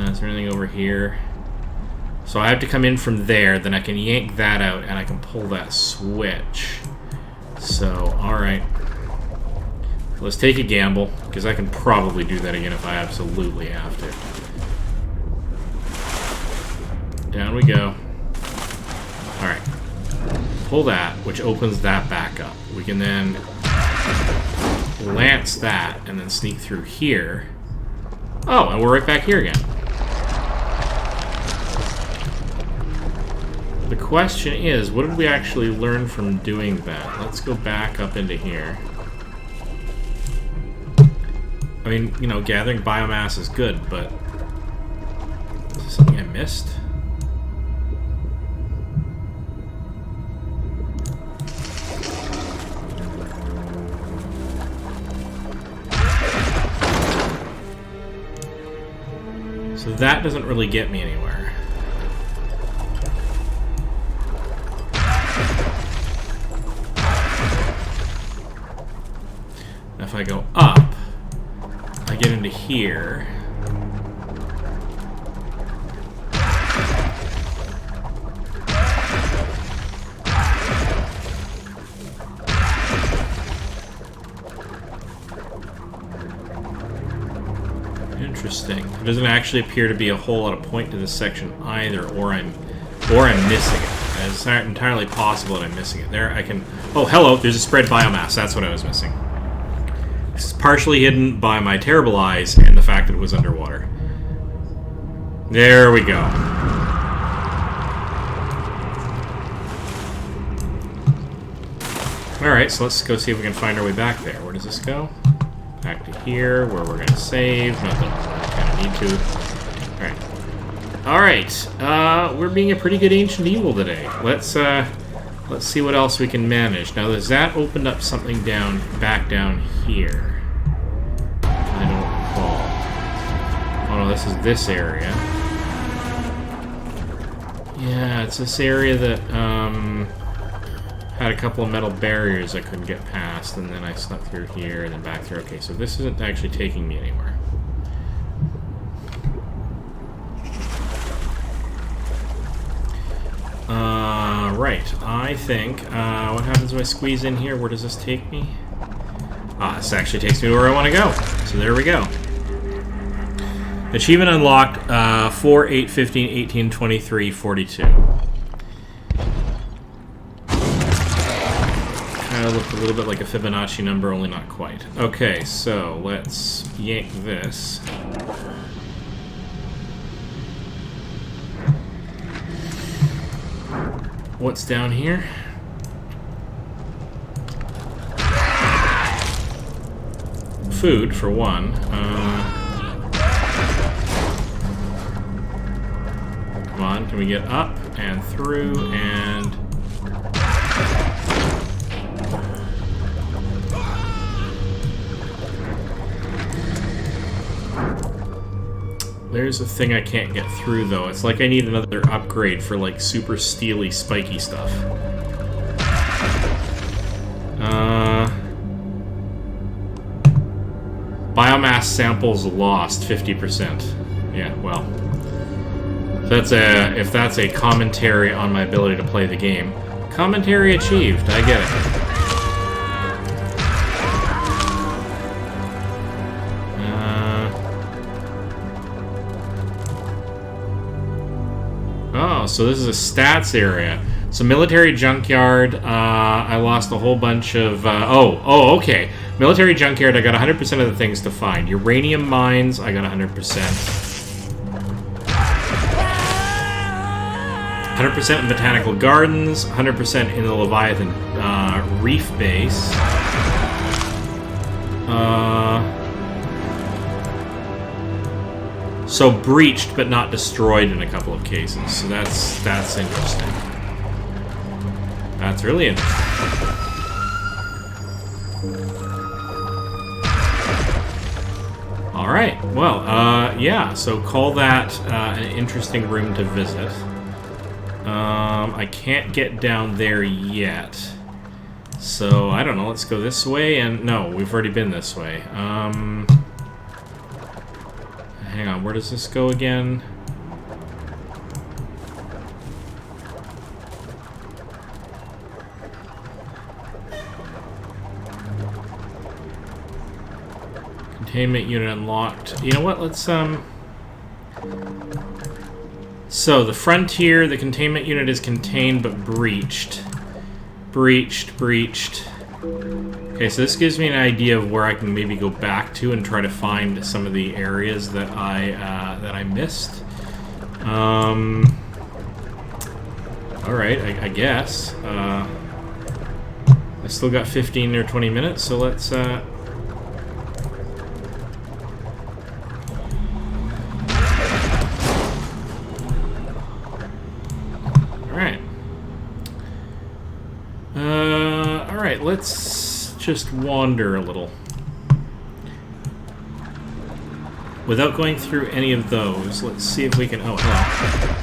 Is there anything over here? So I have to come in from there, then I can yank that out, and I can pull that switch. So, alright. Let's take a gamble, because I can probably do that again if I absolutely have to. Down we go. Alright. Pull that, which opens that back up. We can then lance that, and then sneak through here. Oh, and we're right back here again. The question is, what did we actually learn from doing that? Let's go back up into here. I mean, you know, gathering biomass is good, but... Is there something I missed? So that doesn't really get me anywhere. If I go up, I get into here. Interesting. It doesn't actually appear to be a whole lot of point to this section either, or I'm missing it. It's entirely possible that I'm missing it. There, I can... Oh, hello! There's a spread biomass. That's what I was missing. It's partially hidden by my terrible eyes and the fact that it was underwater. There we go. Alright, so let's go see if we can find our way back there. Where does this go? Back to here, where we're going to save. Not that I kind of need to. Alright. Alright. We're being a pretty good Ancient Evil today. Let's see what else we can manage. Now, does that open up something back down here? I don't recall. Oh no, this is this area. Yeah, it's this area that, had a couple of metal barriers I couldn't get past, and then I snuck through here and then back through. Okay, so this isn't actually taking me anywhere. Right. I think, what happens when I squeeze in here? Where does this take me? Ah, this actually takes me to where I want to go. So there we go. Achievement unlocked, 4, 8, 15, 18, 23, 42. Kind of looked a little bit like a Fibonacci number, only not quite. Okay, so let's yank this. What's down here? Food, for one. Come on, can we get up and through and... There's a thing I can't get through, though. It's like I need another upgrade for, like, super steely, spiky stuff. Biomass samples lost, 50%. Yeah, well. If that's a commentary on my ability to play the game. Commentary achieved, I get it. So this is a stats area. So military junkyard, I lost a whole bunch of... okay. Military junkyard, I got 100% of the things to find. Uranium mines, I got 100%. 100% in botanical gardens, 100% in the Leviathan reef base. So breached, but not destroyed in a couple of cases. So that's interesting. That's really interesting. All right. Well, yeah. So call that an interesting room to visit. I can't get down there yet. So I don't know. Let's go this way. And no, we've already been this way. Hang on, where does this go again? Containment unit unlocked. You know what, let's, So, the frontier, the containment unit is contained but breached. Breached. Okay, so this gives me an idea of where I can maybe go back to and try to find some of the areas that I missed. Alright, I guess. I still got 15 or 20 minutes, so let's Alright, let's just wander a little. Without going through any of those, let's see if we can... Oh, hello.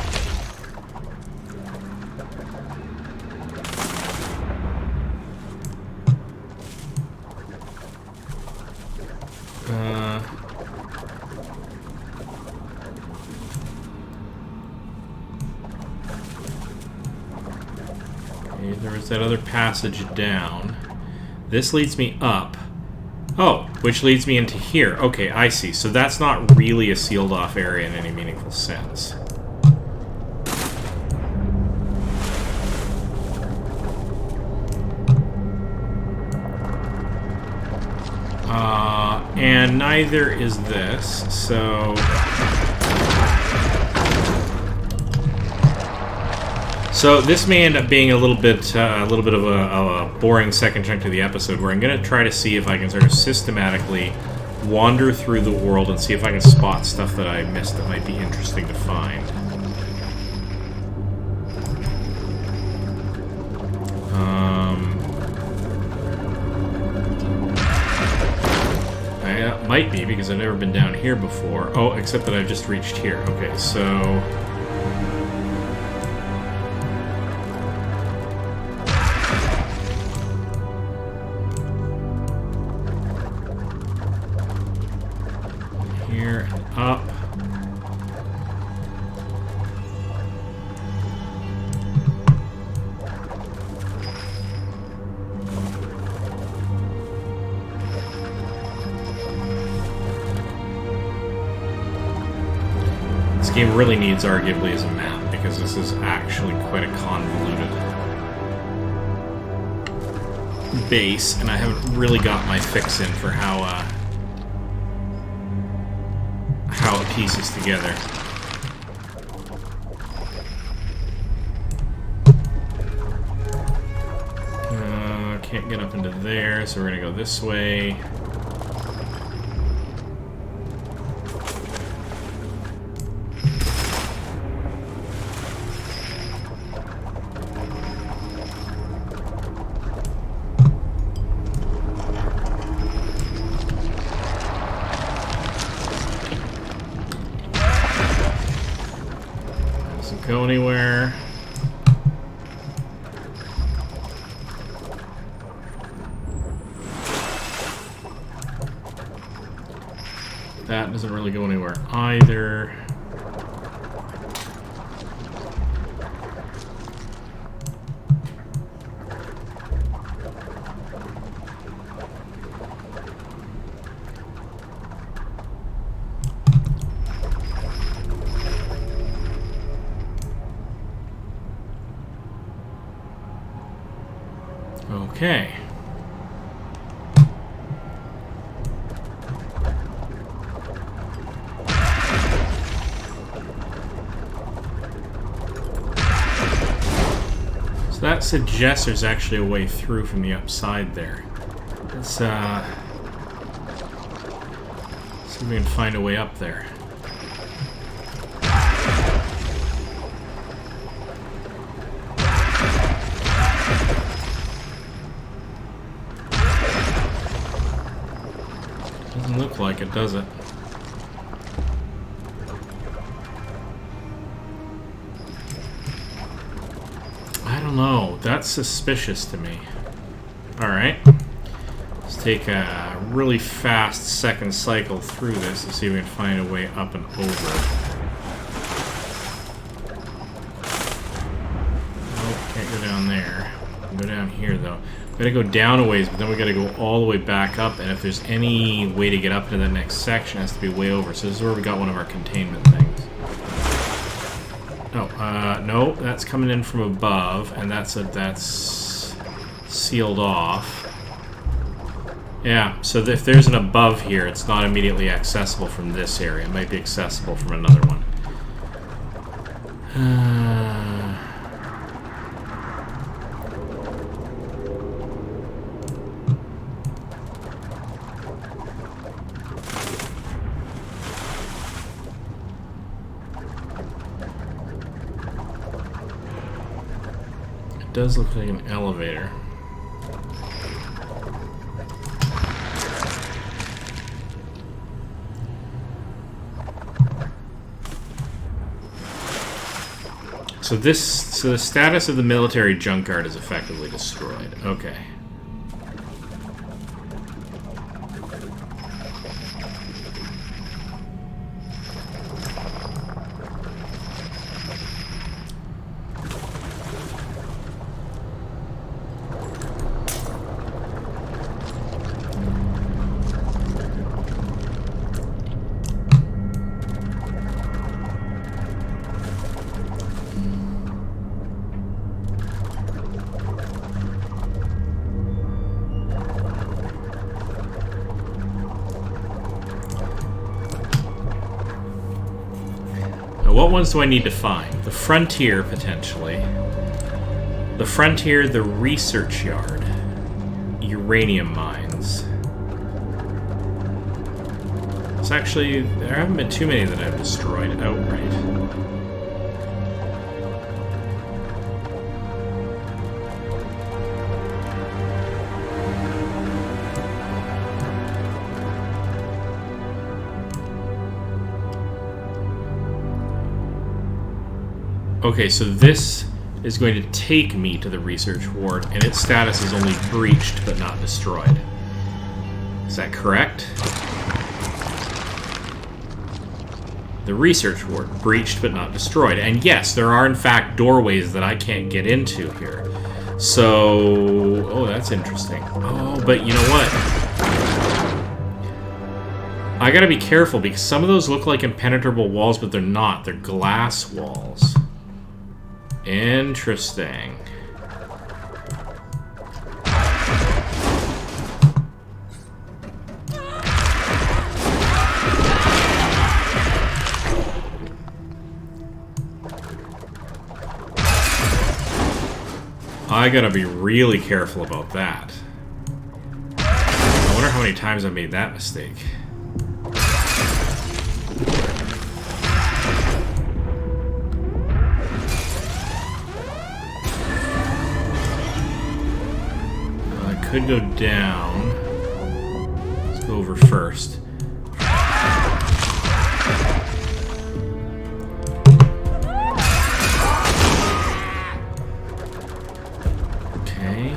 Okay, there was that other passage down. This leads me up. Oh, which leads me into here. Okay, I see. So that's not really a sealed off area in any meaningful sense. And neither is this, so... So this may end up being a little bit of a boring second chunk to the episode, where I'm going to try to see if I can sort of systematically wander through the world and see if I can spot stuff that I missed that might be interesting to find. Might be, because I've never been down here before. Oh, except that I've just reached here. Okay, so... here and up. This game really needs, arguably, as a map, because this is actually quite a convoluted base, and I haven't really got my fix in for how it pieces together. Can't get up into there, so we're gonna go this way. Doesn't go anywhere. That doesn't really go anywhere either. Okay. That suggests there's actually a way through from the upside there. Let's see if we can find a way up there. Doesn't look like it, does it? No, that's suspicious to me. Alright. Let's take a really fast second cycle through this and see if we can find a way up and over. Nope, can't go down there. Go down here, though. We gotta go down a ways, but then we gotta go all the way back up, and if there's any way to get up into that next section, it has to be way over. So this is where we got one of our containment things. Oh, no, that's coming in from above, and that's sealed off. Yeah, so if there's an above here, it's not immediately accessible from this area. It might be accessible from another one. It does look like an elevator. so the status of the military junkyard is effectively destroyed. Okay. What ones do I need to find? The Frontier, potentially. The Frontier, the Research Yard. Uranium mines. It's actually... there haven't been too many that I've destroyed outright. Okay, so this is going to take me to the research ward, and its status is only breached but not destroyed. Is that correct? The research ward, breached but not destroyed. And yes, there are in fact doorways that I can't get into here. So... oh, that's interesting. Oh, but you know what? I gotta be careful because some of those look like impenetrable walls, but they're not. They're glass walls. Interesting. I gotta be really careful about that. I wonder how many times I made that mistake. Could go down. Let's go over first. Okay.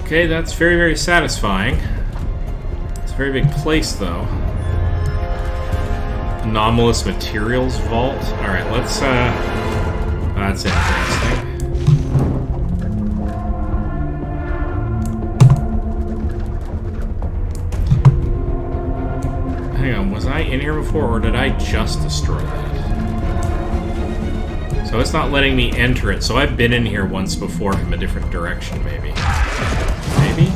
Okay, that's very, very satisfying. Very big place, though. Anomalous materials vault. Alright, let's, that's interesting. Hang on, was I in here before, or did I just destroy that? So it's not letting me enter it, so I've been in here once before from a different direction, maybe. Maybe?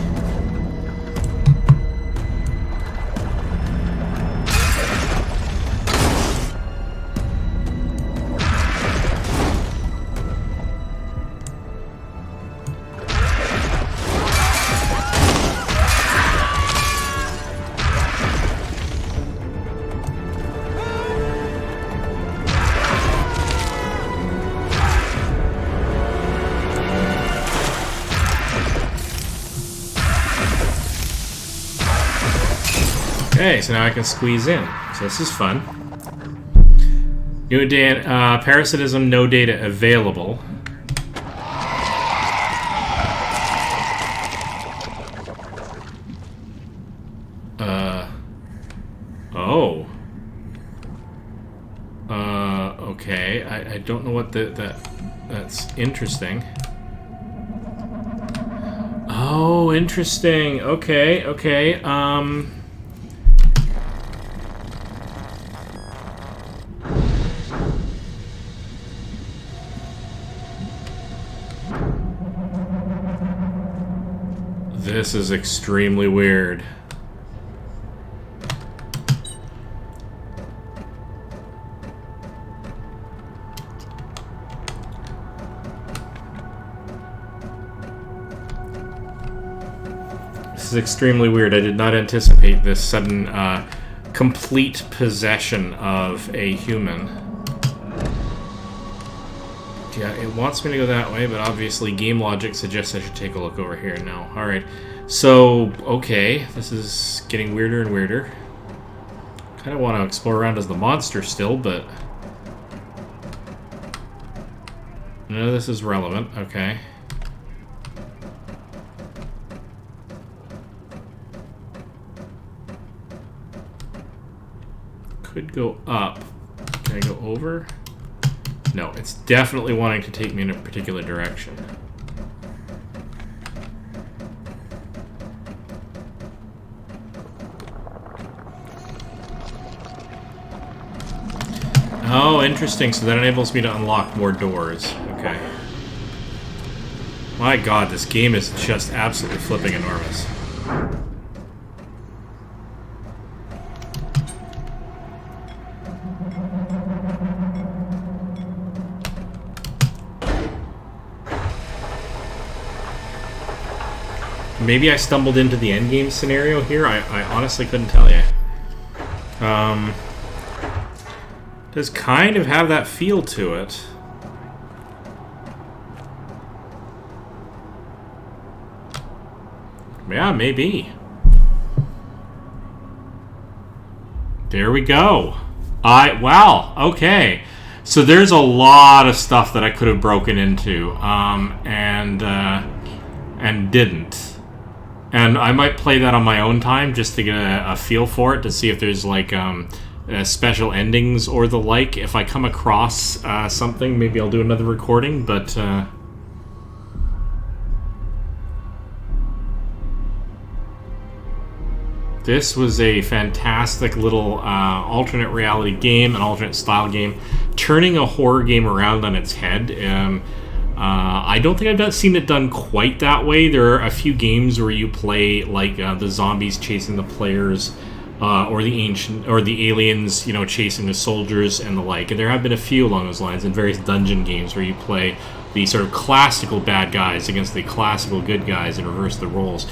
Okay, so now I can squeeze in. So this is fun. New parasitism, no data available. Oh. Okay. I don't know what that's interesting. Oh, interesting. Okay, okay. This is extremely weird. This is extremely weird. I did not anticipate this sudden, complete possession of a human. Yeah, it wants me to go that way, but obviously game logic suggests I should take a look over here now. Alright, so, okay, this is getting weirder and weirder. Kind of want to explore around as the monster still, but... none of this is relevant, okay. Could go up. Can I go over? No, it's definitely wanting to take me in a particular direction. Oh, interesting. So that enables me to unlock more doors. Okay. My god, this game is just absolutely flipping enormous. Maybe I stumbled into the endgame scenario here. I honestly couldn't tell you. Does kind of have that feel to it. Yeah, maybe. There we go. Wow, okay. So there's a lot of stuff that I could have broken into, and didn't. And I might play that on my own time just to get a feel for it, to see if there's like special endings or the like. If I come across something, maybe I'll do another recording, but... this was a fantastic little alternate reality game, an alternate style game, turning a horror game around on its head. I don't think I've seen it done quite that way. There are a few games where you play like the zombies chasing the players, or the aliens, you know, chasing the soldiers and the like. And there have been a few along those lines in various dungeon games where you play the sort of classical bad guys against the classical good guys and reverse the roles.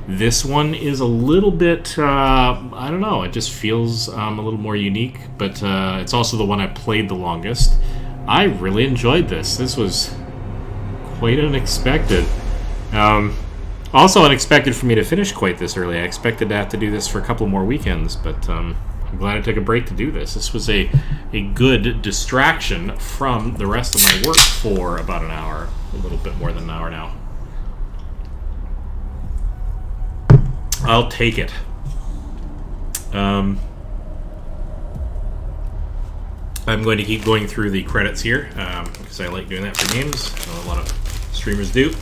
This one is a little bit, I don't know, it just feels a little more unique, but it's also the one I played the longest. I really enjoyed this. This was quite unexpected. Also unexpected for me to finish quite this early. I expected to have to do this for a couple more weekends, but I'm glad I took a break to do this. This was a good distraction from the rest of my work for about an hour. A little bit more than an hour now. I'll take it. I'm going to keep going through the credits here, because I like doing that for games. I know a lot of streamers do.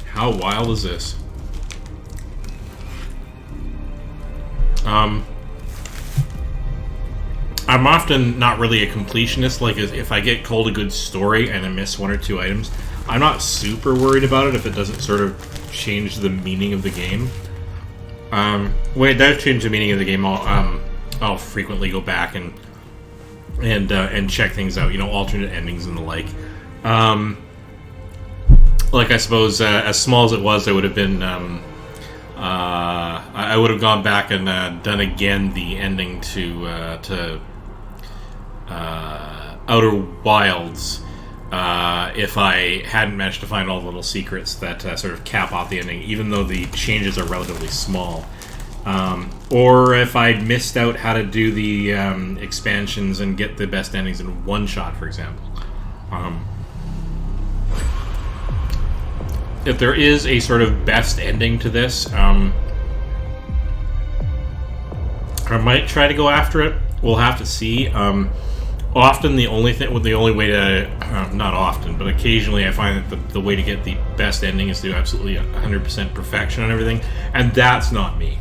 How wild is this? I'm often not really a completionist. Like, if I get told a good story and I miss one or two items, I'm not super worried about it if it doesn't sort of change the meaning of the game. When it does change the meaning of the game, I'll frequently go back and check things out. You know, alternate endings and the like. Like I suppose, as small as it was, I would have been. I would have gone back and done again the ending to Outer Wilds. If I hadn't managed to find all the little secrets that sort of cap off the ending, even though the changes are relatively small. Or if I'd missed out how to do the expansions and get the best endings in one shot, for example. If there is a sort of best ending to this, I might try to go after it. We'll have to see. Often the only way to, not often, but occasionally I find that the way to get the best ending is to do absolutely 100% perfection on everything, and that's not me.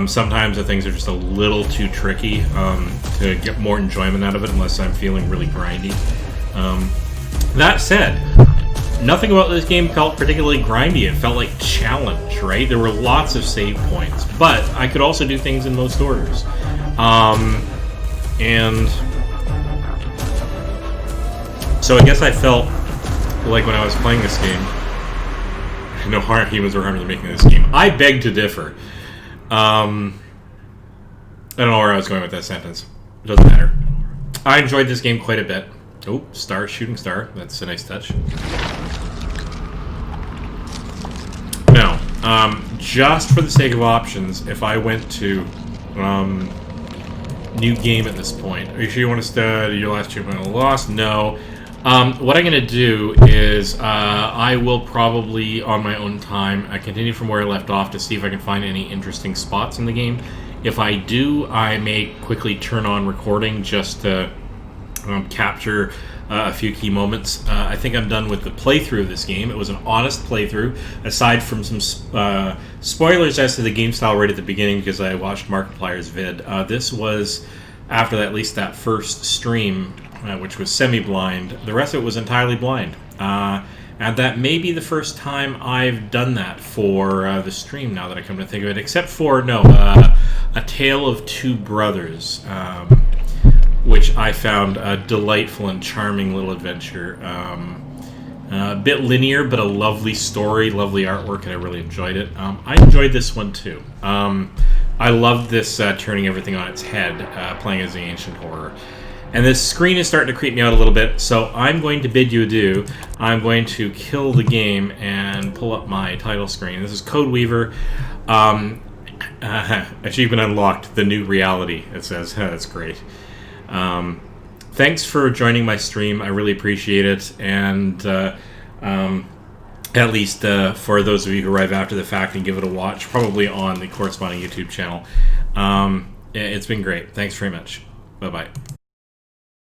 Sometimes the things are just a little too tricky to get more enjoyment out of it unless I'm feeling really grindy. That said, nothing about this game felt particularly grindy. It felt like challenge, right? There were lots of save points, but I could also do things in most orders. And so I guess I felt like when I was playing this game, no humans were harmed in making this game. I beg to differ. I don't know where I was going with that sentence. It doesn't matter. I enjoyed this game quite a bit. Oh, shooting star. That's a nice touch. Now, just for the sake of options, if I went to new game at this point, are you sure you want to study your last achievement lost? No. What I'm going to do is I will probably, on my own time, continue from where I left off to see if I can find any interesting spots in the game. If I do, I may quickly turn on recording just to capture a few key moments. I think I'm done with the playthrough of this game. It was an honest playthrough, aside from some spoilers as to the game style right at the beginning because I watched Markiplier's vid. This was, after at least that first stream, which was semi-blind, the rest of it was entirely blind. And that may be the first time I've done that for the stream, now that I come to think of it, except for, A Tale of Two Brothers, which I found a delightful and charming little adventure. A bit linear, but a lovely story, lovely artwork, and I really enjoyed it. I enjoyed this one too. I loved this turning everything on its head, playing as the ancient horror. And this screen is starting to creep me out a little bit, so I'm going to bid you adieu. I'm going to kill the game and pull up my title screen. This is Code Weaver. Achievement unlocked, the new reality, it says. That's great. Thanks for joining my stream. I really appreciate it. And at least for those of you who arrive after the fact and give it a watch, probably on the corresponding YouTube channel. It's been great. Thanks very much. Bye-bye.